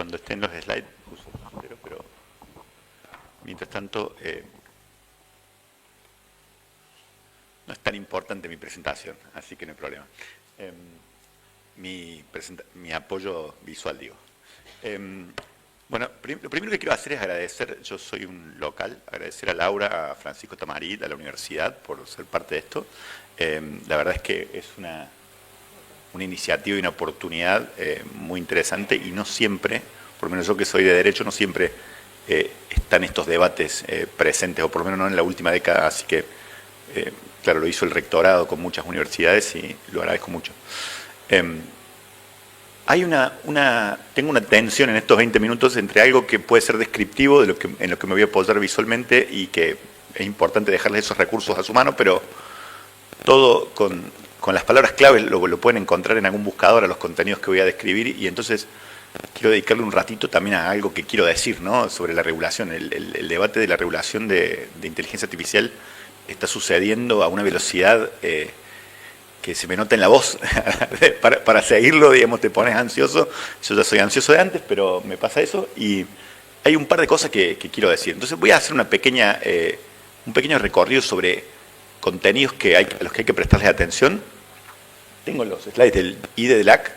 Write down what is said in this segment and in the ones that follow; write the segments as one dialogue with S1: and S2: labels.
S1: cuando estén los slides uso el sombrero, pero mientras tanto no es tan importante mi presentación, así que no hay problema. Mi apoyo visual, digo. Bueno, lo primero que quiero hacer es agradecer, yo soy un local, agradecer a Laura, a Francisco Tamarit, a la universidad por ser parte de esto. La verdad es que es una iniciativa y una oportunidad muy interesante y no siempre, por lo menos yo que soy de Derecho, no siempre están estos debates presentes, o por lo menos no en la última década, así que, claro, lo hizo el rectorado con muchas universidades y lo agradezco mucho. Tengo una tensión en estos 20 minutos entre algo que puede ser descriptivo de en lo que me voy a apoyar visualmente y que es importante dejarles esos recursos a su mano, pero todo con las palabras clave lo pueden encontrar en algún buscador a los contenidos que voy a describir, y entonces quiero dedicarle un ratito también a algo que quiero decir, ¿no? Sobre la regulación. El debate de la regulación de inteligencia artificial está sucediendo a una velocidad que se me nota en la voz. para seguirlo, digamos, te pones ansioso. Yo ya soy ansioso de antes, pero me pasa eso, y hay un par de cosas que quiero decir. Entonces voy a hacer un pequeño recorrido sobre contenidos a los que hay que prestarles atención. Tengo los slides del IDE del AC,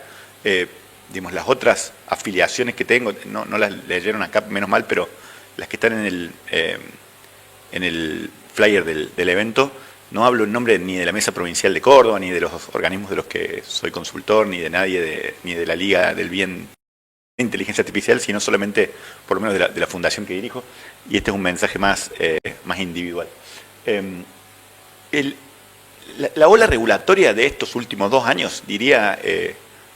S1: digamos, las otras afiliaciones que tengo, no las leyeron acá, menos mal, pero las que están en el flyer del evento. No hablo en nombre ni de la Mesa Provincial de Córdoba, ni de los organismos de los que soy consultor, ni de nadie, ni de la Liga del Bien de Inteligencia Artificial, sino solamente, por lo menos, de la fundación que dirijo, y este es un mensaje más individual. La ola regulatoria de estos últimos 2 años, diría,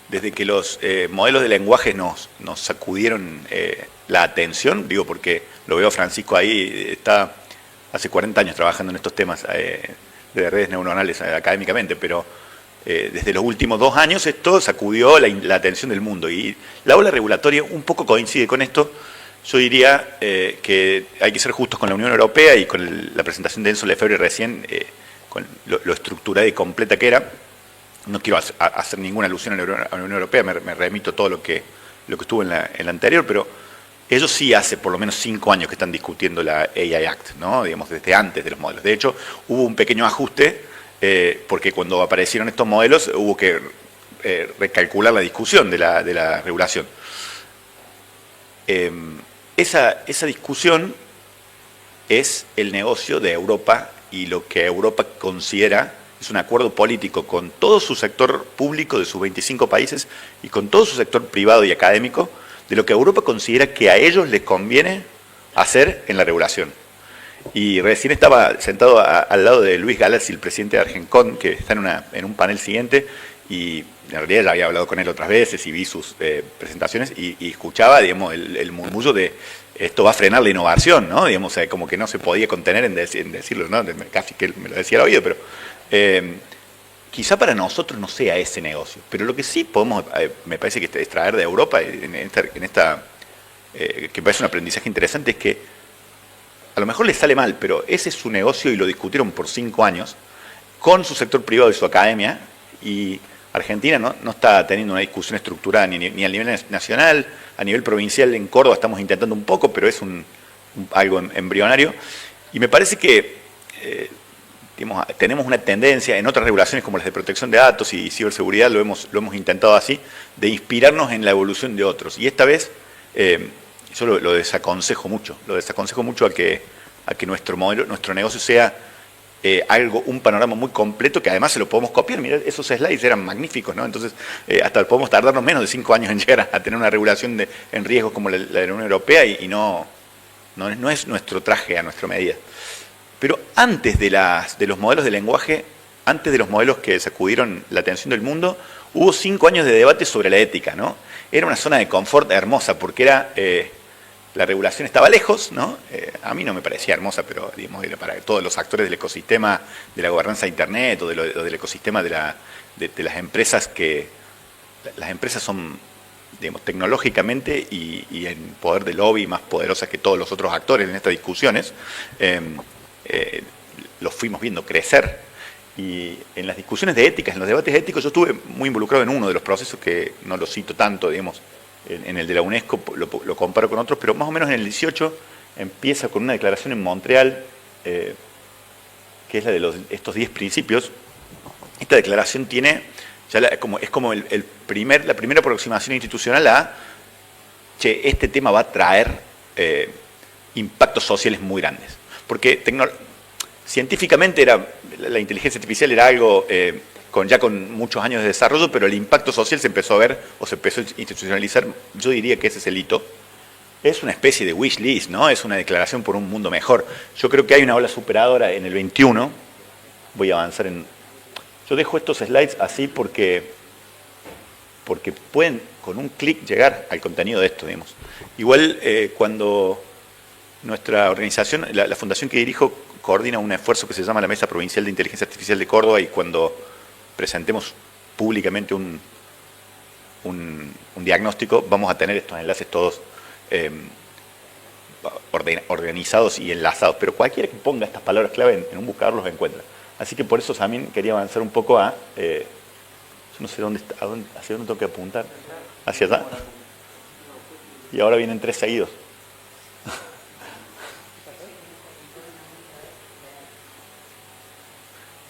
S1: desde que los modelos de lenguaje nos sacudieron la atención, digo porque lo veo a Francisco ahí, está hace 40 años trabajando en estos temas de redes neuronales académicamente, pero desde los últimos 2 años esto sacudió la atención del mundo, y la ola regulatoria un poco coincide con esto. Yo diría que hay que ser justos con la Unión Europea y con la presentación de Enzo Lefebvre recién, con lo estructurada y completa que era. No quiero hacer ninguna alusión a la Unión Europea, me remito a todo lo que estuvo en la anterior, pero ellos sí hace por lo menos 5 años que están discutiendo la AI Act, ¿no? Digamos, desde antes de los modelos. De hecho, hubo un pequeño ajuste, porque cuando aparecieron estos modelos hubo que recalcular la discusión de la regulación. Esa discusión es el negocio de Europa, y lo que Europa considera es un acuerdo político con todo su sector público de sus 25 países y con todo su sector privado y académico, de lo que Europa considera que a ellos les conviene hacer en la regulación. Y recién estaba sentado al lado de Luis Galassi, el presidente de Argencon, que está en un panel siguiente, y en realidad ya había hablado con él otras veces y vi sus presentaciones, y escuchaba, digamos, el murmullo de esto va a frenar la innovación, ¿no? Digamos, como que no se podía contener en decirlo, ¿no? Casi que él me lo decía al oído, pero quizá para nosotros no sea ese negocio, pero lo que sí podemos, me parece que extraer de Europa en esta que me parece un aprendizaje interesante, es que a lo mejor les sale mal, pero ese es su negocio y lo discutieron por 5 años con su sector privado y su academia, y Argentina no está teniendo una discusión estructurada ni a nivel nacional, a nivel provincial. En Córdoba estamos intentando un poco, pero es algo embrionario, y me parece que digamos, tenemos una tendencia en otras regulaciones como las de protección de datos y ciberseguridad, lo hemos intentado así, de inspirarnos en la evolución de otros, y esta vez yo lo desaconsejo mucho, a que nuestro modelo, nuestro negocio sea un panorama muy completo, que además se lo podemos copiar. Mirá, esos slides eran magníficos, ¿no? Entonces, hasta podemos tardarnos menos de 5 años en llegar a tener una regulación en riesgos como la de la Unión Europea, y no es nuestro traje a nuestra medida. Pero antes de los modelos de lenguaje, antes de los modelos que sacudieron la atención del mundo, hubo 5 años de debate sobre la ética, ¿no? Era una zona de confort hermosa, porque la regulación estaba lejos, ¿no? A mí no me parecía hermosa, pero digamos, era para todos los actores del ecosistema de la gobernanza de Internet, o del ecosistema de las empresas, que las empresas son, digamos, tecnológicamente y en poder de lobby más poderosas que todos los otros actores en estas discusiones. Los fuimos viendo crecer, y en las discusiones de ética, en los debates éticos, yo estuve muy involucrado en uno de los procesos, que no lo cito tanto, digamos, en el de la UNESCO lo comparo con otros, pero más o menos en el 18 empieza con una declaración en Montreal, que es la de estos 10 principios. Esta declaración tiene, es como la primera aproximación institucional a, che, este tema va a traer impactos sociales muy grandes. Porque científicamente la inteligencia artificial era algo ya con muchos años de desarrollo, pero el impacto social se empezó a ver o se empezó a institucionalizar. Yo diría que ese es el hito. Es una especie de wish list, ¿no? Es una declaración por un mundo mejor. Yo creo que hay una ola superadora en el 21. Voy a avanzar en... Yo dejo estos slides así porque pueden con un clic llegar al contenido de esto, digamos. Igual cuando nuestra organización, la fundación que dirijo, coordina un esfuerzo que se llama la Mesa Provincial de Inteligencia Artificial de Córdoba, y cuando presentemos públicamente un diagnóstico, vamos a tener estos enlaces todos organizados y enlazados, pero cualquiera que ponga estas palabras clave en un buscador los encuentra. Así que por eso también quería avanzar un poco a... yo no sé hacia dónde tengo que apuntar. ¿Hacia allá? Y ahora vienen 3 seguidos.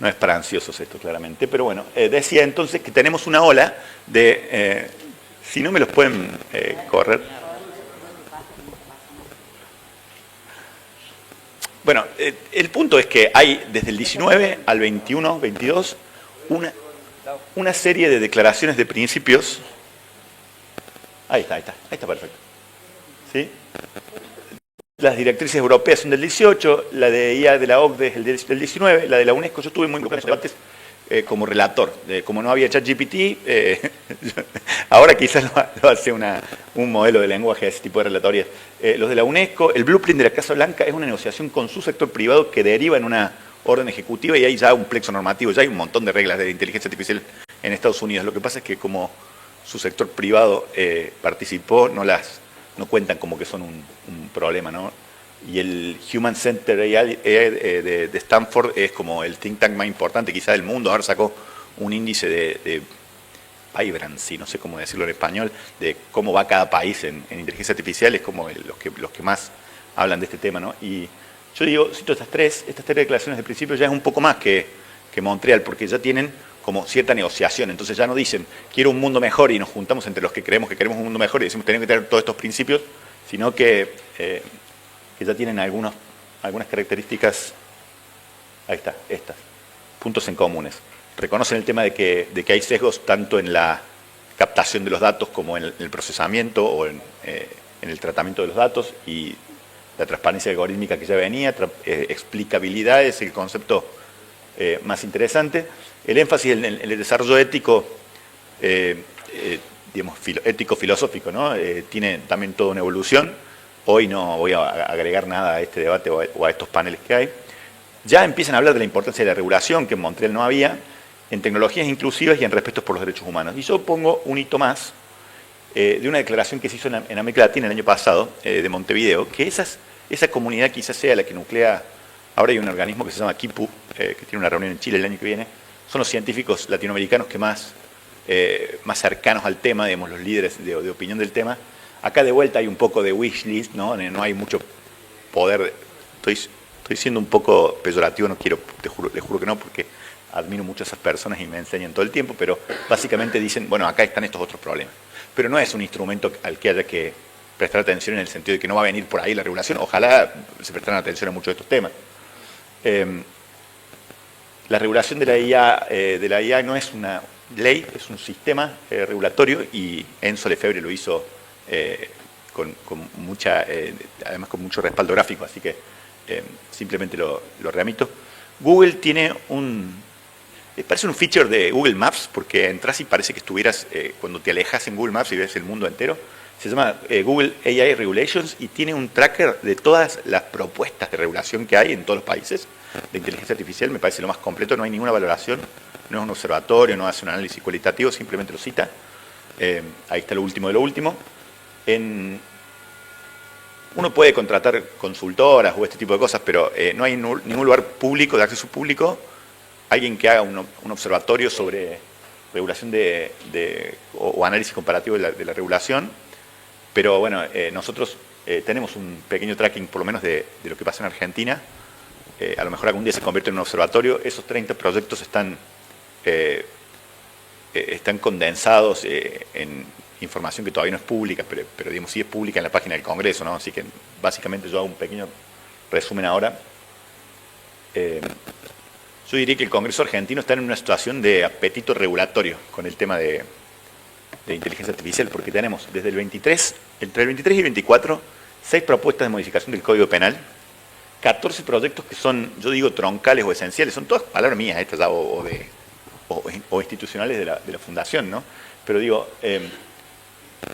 S1: No es para ansiosos esto, claramente, pero bueno, decía entonces que tenemos una ola de... si no me los pueden correr. Bueno, el punto es que hay desde el 19 al 21, 22, una serie de declaraciones de principios. Ahí está perfecto. ¿Sí? Las directrices europeas son del 18, la de IA de la OCDE es del 19, la de la UNESCO. Yo estuve muy involucrado en esos debates como relator. Como no había ChatGPT, ahora quizás lo hace un modelo de lenguaje de ese tipo de relatorías. Los de la UNESCO, el blueprint de la Casa Blanca es una negociación con su sector privado que deriva en una orden ejecutiva, y hay ya un plexo normativo, ya hay un montón de reglas de inteligencia artificial en Estados Unidos. Lo que pasa es que como su sector privado participó, no cuentan como que son un problema, ¿no? Y el Human Center AI de Stanford es como el think tank más importante quizá del mundo. Ahora sacó un índice de vibrancy, no sé cómo decirlo en español, de cómo va cada país en inteligencia artificial. Es como los que más hablan de este tema, ¿no? Y yo digo, cito estas tres declaraciones de principio, ya es un poco más que Montreal, porque ya tienen como cierta negociación. Entonces ya no dicen, quiero un mundo mejor, y nos juntamos entre los que creemos un mundo mejor y decimos, tenemos que tener todos estos principios, sino que ya tienen algunas características. Ahí está, estas. Puntos en comunes. Reconocen el tema de que hay sesgos tanto en la captación de los datos como en el procesamiento o en el tratamiento de los datos, y la transparencia algorítmica que ya venía, explicabilidad es el concepto más interesante. El énfasis en el desarrollo ético, digamos, ético-filosófico, ¿no? Tiene también toda una evolución. Hoy no voy a agregar nada a este debate o a estos paneles que hay. Ya empiezan a hablar de la importancia de la regulación, que en Montreal no había, en tecnologías inclusivas y en respeto por los derechos humanos. Y yo pongo un hito más de una declaración que se hizo en América Latina el año pasado, de Montevideo, que esa comunidad quizás sea la que nuclea. Ahora hay un organismo que se llama KIPU, que tiene una reunión en Chile el año que viene. Son los científicos latinoamericanos que más cercanos al tema, digamos, los líderes de opinión del tema. Acá de vuelta hay un poco de wish list, ¿no? No hay mucho poder. Estoy siendo un poco peyorativo, no quiero, les juro que no, porque admiro mucho a esas personas y me enseñan todo el tiempo, pero básicamente dicen, bueno, acá están estos otros problemas. Pero no es un instrumento al que haya que prestar atención, en el sentido de que no va a venir por ahí la regulación. Ojalá se prestaran atención a muchos de estos temas. La regulación de la IA no es una ley, es un sistema regulatorio, y Enzo Lefebvre lo hizo además con mucho respaldo gráfico, así que simplemente lo remito. Google tiene parece un feature de Google Maps, porque entras y parece que estuvieras, cuando te alejas en Google Maps y ves el mundo entero. Se llama Google AI Regulations, y tiene un tracker de todas las propuestas de regulación que hay en todos los países de inteligencia artificial. Me parece lo más completo, no hay ninguna valoración, no es un observatorio, no hace un análisis cualitativo, simplemente lo cita. Ahí está lo último de lo último. Uno puede contratar consultoras o este tipo de cosas, pero no hay ningún lugar público, de acceso público, alguien que haga un observatorio sobre regulación o análisis comparativo de la regulación. Pero bueno, nosotros tenemos un pequeño tracking, por lo menos, de lo que pasa en Argentina. A lo mejor algún día se convierte en un observatorio. Esos 30 proyectos están condensados en información que todavía no es pública, pero digamos, sí es pública en la página del Congreso, ¿no? Así que básicamente yo hago un pequeño resumen ahora. Yo diría que el Congreso argentino está en una situación de apetito regulatorio con el tema de inteligencia artificial, porque tenemos desde entre el 23 y el 24, 6 propuestas de modificación del Código Penal, 14 proyectos que son, yo digo, troncales o esenciales, son todas palabras mías estas ya, o institucionales de la Fundación, ¿no? Pero digo,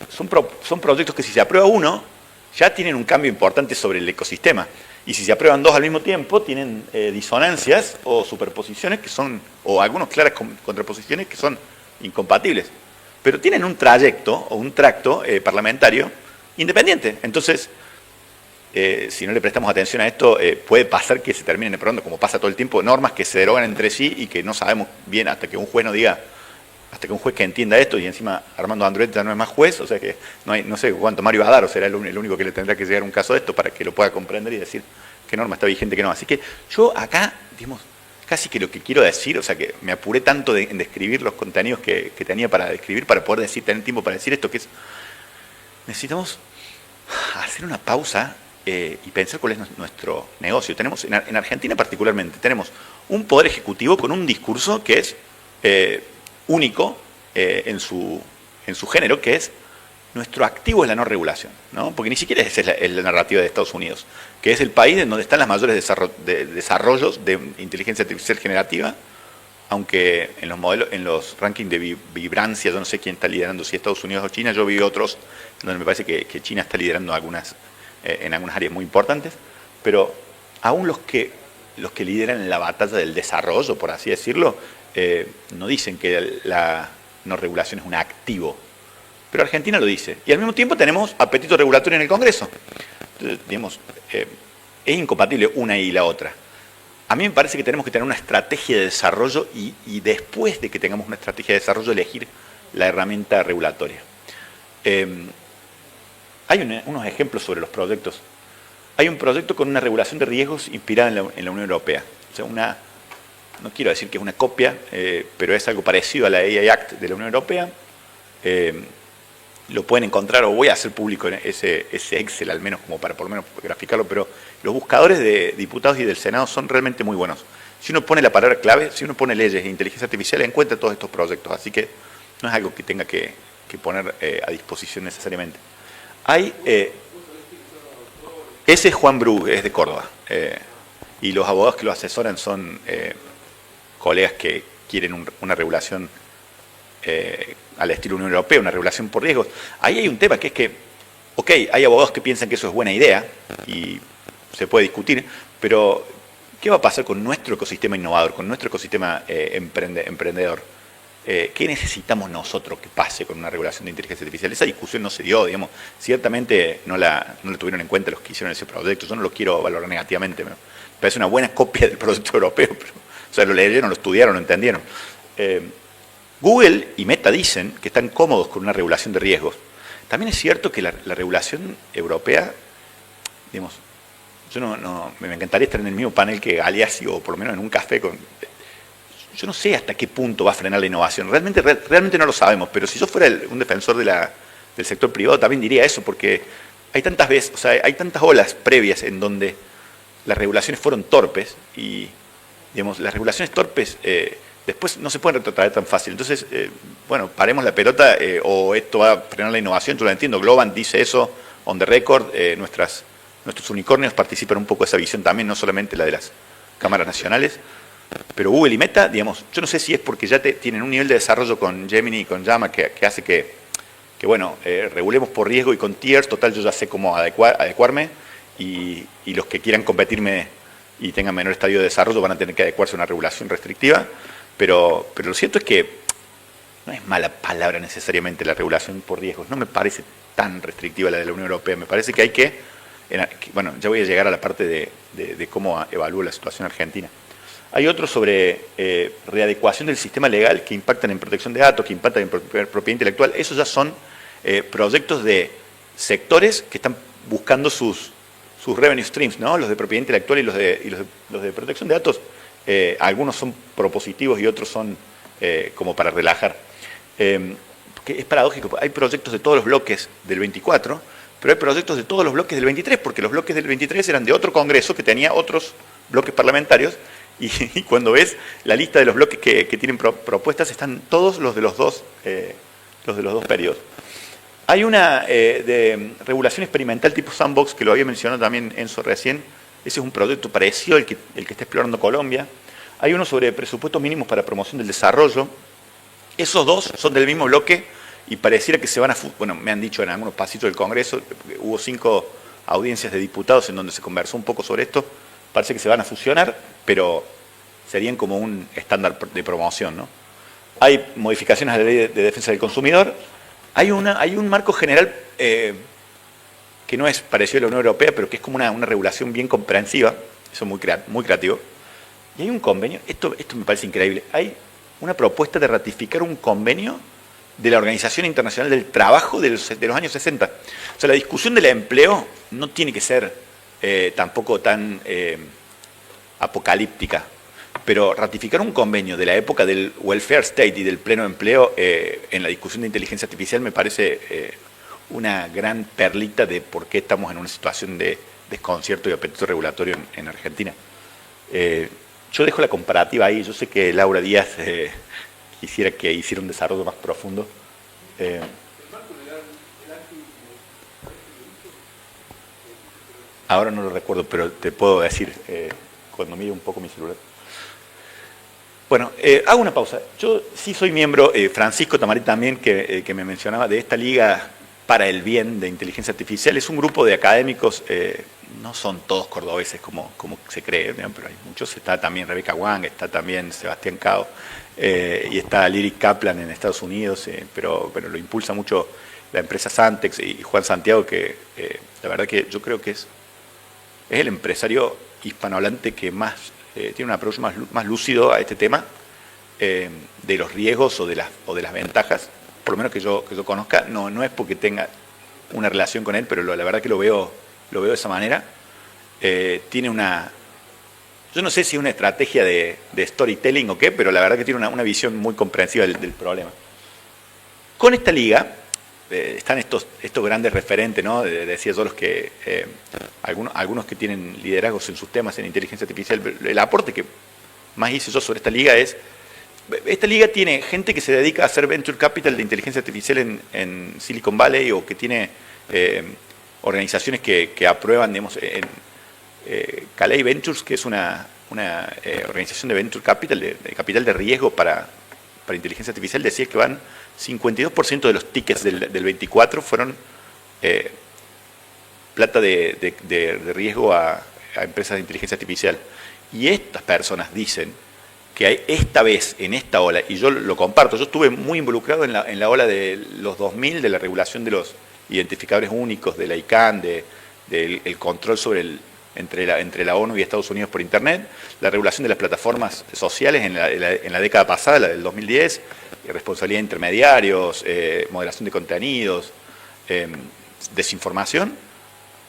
S1: son proyectos que si se aprueba uno, ya tienen un cambio importante sobre el ecosistema. Y si se aprueban dos al mismo tiempo, tienen disonancias o superposiciones que son, o algunas claras contraposiciones que son incompatibles. Pero tienen un trayecto o un tracto parlamentario independiente. Entonces, si no le prestamos atención a esto, puede pasar que se terminen aprobando, como pasa todo el tiempo, normas que se derogan entre sí y que no sabemos bien hasta que un juez nos diga, hasta que un juez que entienda esto, y encima Armando Andruet ya no es más juez, o sea que no sé cuánto Mario Adaro será el único que le tendrá que llegar un caso de esto para que lo pueda comprender y decir qué norma está vigente, qué no. Así que yo acá, digamos, casi que lo que quiero decir, o sea que me apuré tanto en describir los contenidos que tenía para describir, para poder tener tiempo para decir esto, que es, necesitamos hacer una pausa y pensar cuál es nuestro negocio. Tenemos, en Argentina particularmente, tenemos un poder ejecutivo con un discurso que es único en su género, que es nuestro activo es la no regulación, ¿no? Porque ni siquiera esa es la narrativa de Estados Unidos, que es el país en donde están las mayores desarrollos de inteligencia artificial generativa, aunque en los rankings de vibrancia, yo no sé quién está liderando, si Estados Unidos o China, yo vi otros donde me parece que China está liderando en algunas áreas muy importantes, pero aún los que lideran la batalla del desarrollo, por así decirlo, no dicen que la no regulación es un activo, pero Argentina lo dice. Y al mismo tiempo tenemos apetito regulatorio en el Congreso. Entonces, digamos, es incompatible una y la otra. A mí me parece que tenemos que tener una estrategia de desarrollo y después de que tengamos una estrategia de desarrollo, elegir la herramienta regulatoria. Hay unos ejemplos sobre los proyectos. Hay un proyecto con una regulación de riesgos inspirada en la Unión Europea. O sea, no quiero decir que es una copia, pero es algo parecido a la AI Act de la Unión Europea. Lo pueden encontrar, o voy a hacer público ese Excel al menos, como para por lo menos graficarlo, pero los buscadores de diputados y del Senado son realmente muy buenos. Si uno pone la palabra clave, si uno pone leyes e inteligencia artificial, encuentra todos estos proyectos, así que no es algo que tenga que poner a disposición necesariamente. Ese es Juan Bru, es de Córdoba, y los abogados que lo asesoran son colegas que quieren una regulación al estilo Unión Europea, una regulación por riesgos. Ahí hay un tema que es que, ok, hay abogados que piensan que eso es buena idea y se puede discutir, pero ¿qué va a pasar con nuestro ecosistema innovador, con nuestro ecosistema emprendedor? ¿Qué necesitamos nosotros que pase con una regulación de inteligencia artificial? Esa discusión no se dio, digamos, ciertamente no la tuvieron en cuenta los que hicieron ese proyecto. Yo no lo quiero valorar negativamente, me parece una buena copia del proyecto europeo, pero, o sea, lo leyeron, lo estudiaron, lo entendieron. Google y Meta dicen que están cómodos con una regulación de riesgos. También es cierto que la regulación europea, digamos, me encantaría estar en el mismo panel que Galeazzi, o por lo menos en un café con... Yo no sé hasta qué punto va a frenar la innovación, realmente no lo sabemos, pero si yo fuera un defensor del sector privado también diría eso, porque hay tantas veces, o sea, hay tantas olas previas en donde las regulaciones fueron torpes y, digamos, las regulaciones torpes después no se pueden retrotraer tan fácil. Entonces, bueno, paremos la pelota o esto va a frenar la innovación. Yo lo entiendo, Globant dice eso, on the record, nuestros unicornios participan un poco de esa visión también, no solamente la de las cámaras nacionales. Pero Google y Meta, digamos, yo no sé si es porque ya tienen un nivel de desarrollo con Gemini y con Llama que hace que bueno, regulemos por riesgo y con tiers, total yo ya sé cómo adecuarme y los que quieran competirme y tengan menor estadio de desarrollo van a tener que adecuarse a una regulación restrictiva. Pero lo cierto es que no es mala palabra necesariamente la regulación por riesgos. No me parece tan restrictiva la de la Unión Europea. Me parece que hay bueno, ya voy a llegar a la parte de cómo evalúo la situación argentina. Hay otros sobre readecuación del sistema legal que impactan en protección de datos, que impactan en propiedad intelectual. Esos ya son proyectos de sectores que están buscando sus revenue streams, ¿no? Los de propiedad intelectual y los de protección de datos. Algunos son propositivos y otros son como para relajar. Que es paradójico, hay proyectos de todos los bloques del 24, pero hay proyectos de todos los bloques del 23, porque los bloques del 23 eran de otro congreso que tenía otros bloques parlamentarios, y cuando ves la lista de los bloques que tienen propuestas, están todos los de los dos periodos. Hay una de regulación experimental tipo sandbox, que lo había mencionado también Enzo recién. Ese es un proyecto parecido al que está explorando Colombia. Hay uno sobre presupuestos mínimos para promoción del desarrollo. Esos dos son del mismo bloque y pareciera que se van a... Bueno, me han dicho en algunos pasitos del Congreso, hubo 5 audiencias de diputados en donde se conversó un poco sobre esto. Parece que se van a fusionar, pero serían como un estándar de promoción, ¿no? Hay modificaciones a la ley de defensa del consumidor. Hay un marco general que no es parecido a la Unión Europea, pero que es como una regulación bien comprensiva. Eso es muy creativo. Y hay un convenio, esto me parece increíble, hay una propuesta de ratificar un convenio de la Organización Internacional del Trabajo de los años 60. O sea, la discusión del empleo no tiene que ser tampoco tan apocalíptica, pero ratificar un convenio de la época del welfare state y del pleno empleo en la discusión de inteligencia artificial me parece una gran perlita de por qué estamos en una situación de desconcierto y apetito regulatorio en Argentina. Yo dejo la comparativa ahí. Yo sé que Laura Díaz quisiera que hiciera un desarrollo más profundo. Ahora no lo recuerdo, pero te puedo decir cuando mire un poco mi celular. Bueno, hago una pausa. Yo sí soy miembro, Francisco Tamarí también, que me mencionaba, de esta Liga para el Bien de Inteligencia Artificial. Es un grupo de académicos, no son todos cordobeses como se cree, ¿no? Pero hay muchos. Está también Rebeca Wang, está también Sebastián Cao, y está Lyric Kaplan en Estados Unidos, pero lo impulsa mucho la empresa Santex y Juan Santiago, que la verdad que yo creo que es el empresario hispanohablante que más tiene un approach más lúcido a este tema de los riesgos o de las ventajas, por lo menos que yo conozca. No es porque tenga una relación con él, pero la verdad que lo veo de esa manera. Tiene yo no sé si es una estrategia de storytelling o qué, pero la verdad que tiene una visión muy comprensiva del problema. Con esta liga están estos grandes referentes, ¿no? Decía yo, los que algunos que tienen liderazgos en sus temas en inteligencia artificial. El aporte que más hice yo sobre esta liga es: esta liga tiene gente que se dedica a hacer venture capital de inteligencia artificial en Silicon Valley, o que tiene organizaciones que aprueban, digamos, Calais Ventures, que es una organización de venture capital, de capital de riesgo para inteligencia artificial. Decía que van 52% de los tickets del 24 fueron plata de riesgo a empresas de inteligencia artificial. Y estas personas dicen que hay esta vez, en esta ola, y yo lo comparto, yo estuve muy involucrado en la ola de los 2000, de la regulación de los identificadores únicos, de la ICANN, del control sobre entre la ONU y Estados Unidos por Internet, la regulación de las plataformas sociales en la década pasada, la del 2010, responsabilidad de intermediarios, moderación de contenidos, desinformación.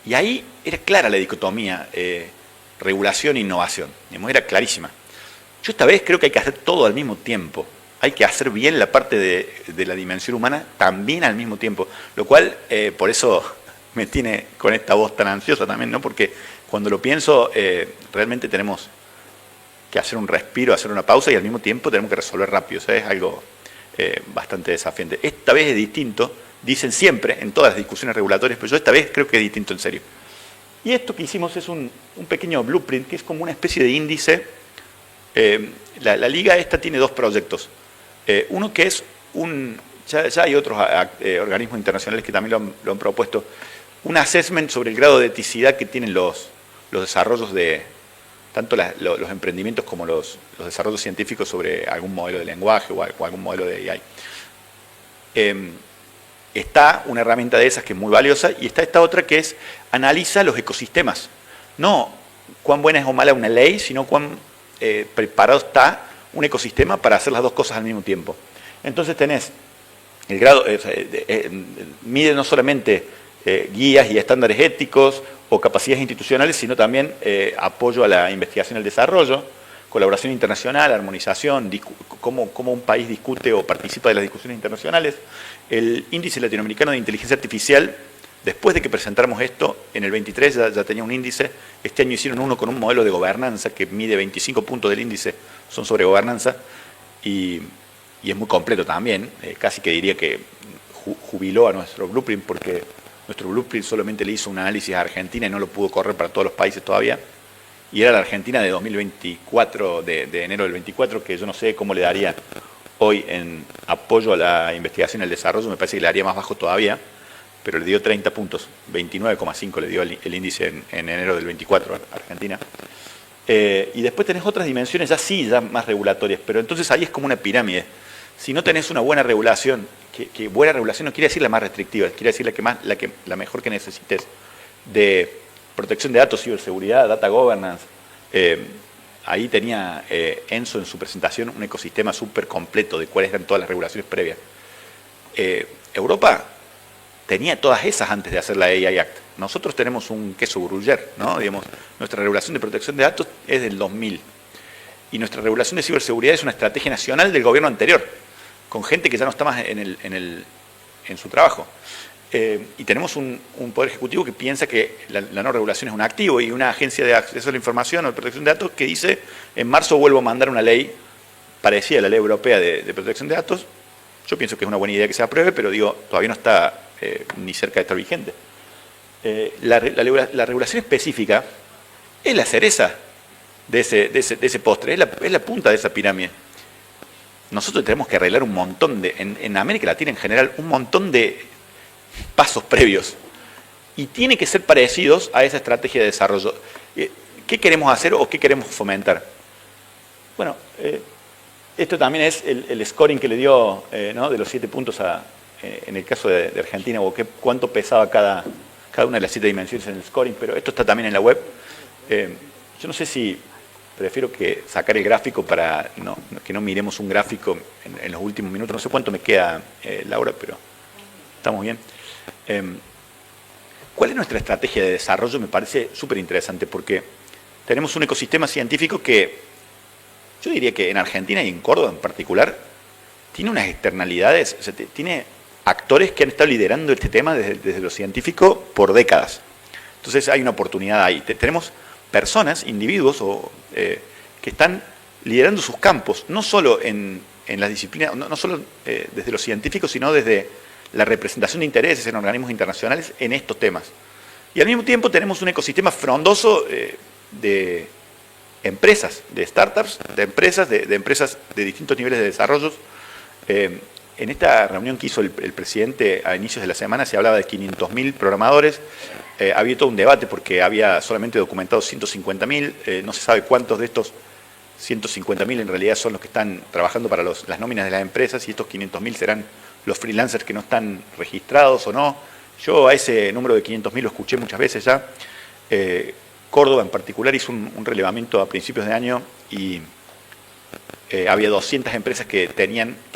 S1: Y ahí era clara la dicotomía regulación e innovación, era clarísima. Yo esta vez creo que hay que hacer todo al mismo tiempo. Hay que hacer bien la parte de la dimensión humana también al mismo tiempo, lo cual por eso me tiene con esta voz tan ansiosa también, ¿no? Porque cuando lo pienso, realmente tenemos que hacer un respiro, hacer una pausa, y al mismo tiempo tenemos que resolver rápido. O sea, es algo bastante desafiante. Esta vez es distinto, dicen siempre en todas las discusiones regulatorias, pero yo esta vez creo que es distinto en serio. Y esto que hicimos es un pequeño blueprint, que es como una especie de índice. La liga esta tiene 2 proyectos. Uno que es ya hay otros organismos internacionales que también lo han propuesto, un assessment sobre el grado de eticidad que tienen los desarrollos de tanto los emprendimientos como los desarrollos científicos sobre algún modelo de lenguaje o algún modelo de AI. Está una herramienta de esas que es muy valiosa, y está esta otra que es analiza los ecosistemas. No cuán buena es o mala una ley, sino cuán preparado está un ecosistema para hacer las 2 cosas al mismo tiempo. Entonces tenés el grado, mide no solamente guías y estándares éticos o capacidades institucionales, sino también apoyo a la investigación y el desarrollo, colaboración internacional, armonización, cómo un país discute o participa de las discusiones internacionales. El Índice Latinoamericano de Inteligencia Artificial, después de que presentáramos esto, en el 23 ya tenía un índice. Este año hicieron uno con un modelo de gobernanza que mide 25 puntos del índice, son sobre gobernanza, y es muy completo también. Casi que diría que jubiló a nuestro blueprint, porque nuestro blueprint solamente le hizo un análisis a Argentina y no lo pudo correr para todos los países todavía. Y era la Argentina de 2024, de enero del 24, que yo no sé cómo le daría hoy en apoyo a la investigación y el desarrollo. Me parece que le daría más bajo todavía, pero le dio 30 puntos, 29,5 le dio el índice en enero del 24 a Argentina. Y después tenés otras dimensiones ya más regulatorias, pero entonces ahí es como una pirámide. Si no tenés una buena regulación, que buena regulación no quiere decir la más restrictiva, quiere decir la mejor que necesites, de protección de datos, ciberseguridad, data governance. Ahí tenía Enzo en su presentación un ecosistema súper completo de cuáles eran todas las regulaciones previas. Europa tenía todas esas antes de hacer la AI Act. Nosotros tenemos un queso gruyère, ¿no? Digamos, nuestra regulación de protección de datos es del 2000. Y nuestra regulación de ciberseguridad es una estrategia nacional del gobierno anterior, con gente que ya no está más en su trabajo. Y tenemos un Poder Ejecutivo que piensa que la no regulación es un activo, y una agencia de acceso a la información o de protección de datos que dice: en marzo vuelvo a mandar una ley parecida a la ley europea de protección de datos. Yo pienso que es una buena idea que se apruebe, pero digo, todavía no está ni cerca de estar vigente. La regulación específica es la cereza de ese postre, es la punta de esa pirámide. Nosotros tenemos que arreglar un montón en América Latina en general, un montón de pasos previos, y tiene que ser parecidos a esa estrategia de desarrollo. ¿Qué queremos hacer o qué queremos fomentar? Bueno, esto también es el scoring que le dio, ¿no?, de los 7 puntos en el caso de Argentina, o cuánto pesaba cada una de las 7 dimensiones en el scoring, pero esto está también en la web. Yo no sé si prefiero que sacar el gráfico para que no miremos un gráfico en los últimos minutos. No sé cuánto me queda, Laura, pero estamos bien. ¿Cuál es nuestra estrategia de desarrollo? Me parece súper interesante, porque tenemos un ecosistema científico que yo diría que en Argentina y en Córdoba en particular tiene unas externalidades, o sea, tiene actores que han estado liderando este tema desde lo científico por décadas. Entonces hay una oportunidad ahí. Tenemos personas, individuos que están liderando sus campos, no solo en las disciplinas, no solo desde lo científico, sino desde la representación de intereses en organismos internacionales en estos temas. Y al mismo tiempo tenemos un ecosistema frondoso de empresas, de startups, de empresas de distintos niveles de desarrollo. En esta reunión que hizo el presidente a inicios de la semana se hablaba de 500.000 programadores. Había todo un debate porque había solamente documentados 150.000. No se sabe cuántos de estos 150.000 en realidad son los que están trabajando para las nóminas de las empresas, y estos 500.000 serán los freelancers que no están registrados o no. Yo a ese número de 500.000 lo escuché muchas veces ya. Córdoba en particular hizo un relevamiento a principios de año y había 200 empresas que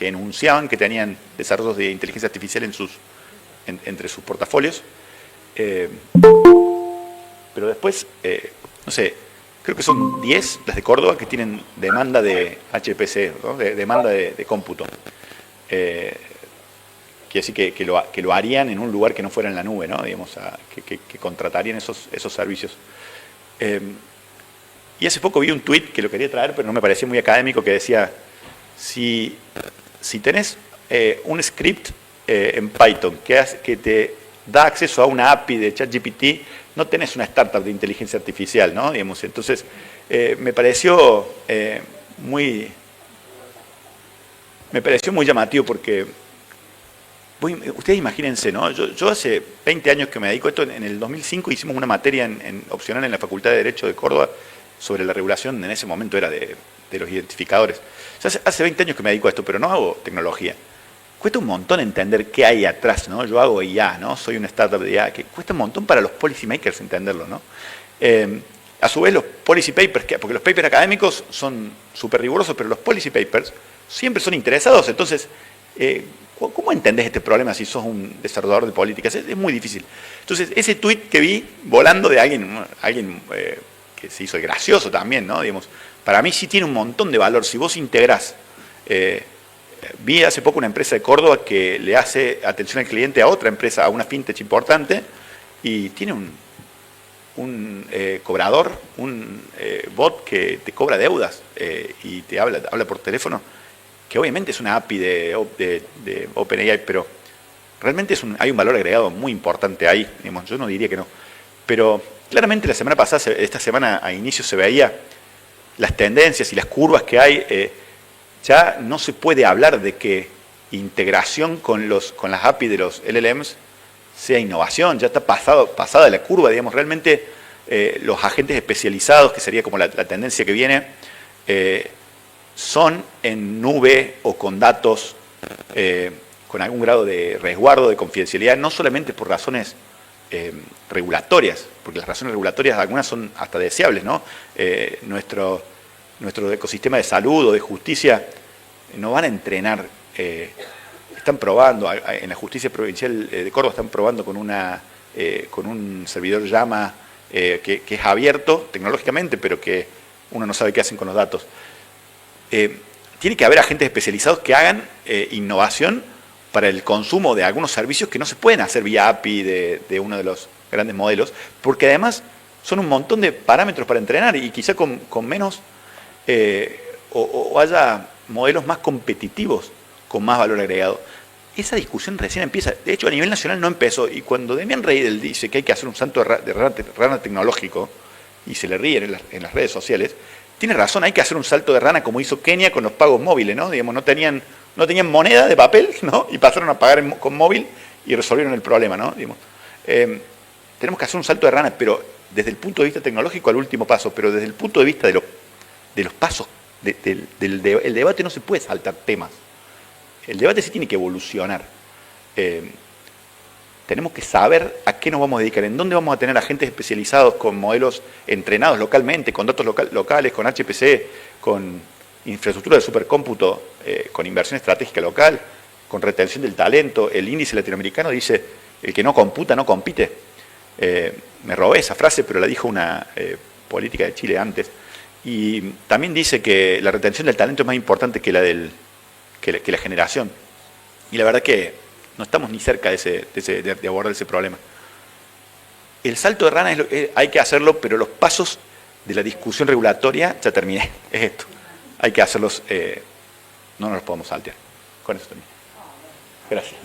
S1: enunciaban que tenían desarrollos de inteligencia artificial entre sus portafolios. Pero después, no sé, creo que son 10 las de Córdoba que tienen demanda de HPC, ¿no?, demanda de cómputo. Quiere decir que lo harían en un lugar que no fuera en la nube, ¿no?, digamos, que contratarían esos servicios. Y hace poco vi un tuit que lo quería traer, pero no me parecía muy académico, que decía: si tenés un script en Python que te da acceso a una API de ChatGPT, no tenés una startup de inteligencia artificial, ¿no? Digamos, entonces, me pareció muy llamativo, porque ustedes imagínense, ¿no? Yo hace 20 años que me dedico a esto. En el 2005 hicimos una materia opcional en la Facultad de Derecho de Córdoba sobre la regulación. En ese momento era de los identificadores. O sea, hace 20 años que me dedico a esto, pero no hago tecnología. Cuesta un montón entender qué hay atrás, ¿no? Yo hago IA, ¿no? Soy una startup de IA, que cuesta un montón para los policy makers entenderlo, ¿no? A su vez, los policy papers, porque los papers académicos son súper rigurosos, pero los policy papers siempre son interesados. Entonces, ¿Cómo entendés este problema si sos un desarrollador de políticas? Es muy difícil. Entonces, ese tuit que vi volando de alguien que se hizo gracioso también, ¿no? Digamos, para mí sí tiene un montón de valor. Si vos integrás, vi hace poco una empresa de Córdoba que le hace atención al cliente a otra empresa, a una fintech importante, y tiene un cobrador, un bot que te cobra deudas y te habla por teléfono, que obviamente es una API de OpenAI, pero realmente hay un valor agregado muy importante ahí, digamos, yo no diría que no. Pero claramente la semana pasada, esta semana a inicio se veía las tendencias y las curvas que hay, ya no se puede hablar de que integración con las API de los LLMs sea innovación, ya está pasada la curva, digamos, realmente los agentes especializados, que sería como la tendencia que viene, son en nube o con datos con algún grado de resguardo, de confidencialidad, no solamente por razones regulatorias, porque las razones regulatorias algunas son hasta deseables, ¿no? Nuestro ecosistema de salud o de justicia no van a entrenar, están probando, en la justicia provincial de Córdoba están probando con un servidor llama que es abierto tecnológicamente, pero que uno no sabe qué hacen con los datos. Tiene que haber agentes especializados que hagan innovación para el consumo de algunos servicios que no se pueden hacer vía API de uno de los grandes modelos, porque además son un montón de parámetros para entrenar y quizá con menos o haya modelos más competitivos con más valor agregado. Esa discusión recién empieza. De hecho, a nivel nacional no empezó. Y cuando Demian Reidel dice que hay que hacer un salto de rana tecnológico, y se le ríen en las redes sociales, tiene razón, hay que hacer un salto de rana como hizo Kenia con los pagos móviles, ¿no? Digamos, no tenían moneda de papel, ¿no? Y pasaron a pagar con móvil y resolvieron el problema, ¿no? Digamos, tenemos que hacer un salto de rana, pero desde el punto de vista tecnológico al último paso, pero desde el punto de vista de los pasos, el debate no se puede saltar temas. El debate sí tiene que evolucionar. Tenemos que saber a qué nos vamos a dedicar, en dónde vamos a tener agentes especializados con modelos entrenados localmente, con datos locales, con HPC, con infraestructura de supercómputo, con inversión estratégica local, con retención del talento. El índice latinoamericano dice, el que no computa no compite. Me robé esa frase, pero la dijo una política de Chile antes. Y también dice que la retención del talento es más importante que la generación. Y la verdad que no estamos ni cerca de abordar ese problema. El salto de rana hay que hacerlo, pero los pasos de la discusión regulatoria, ya terminé, es esto. Hay que hacerlos, no nos los podemos saltear. Con eso termino. Gracias.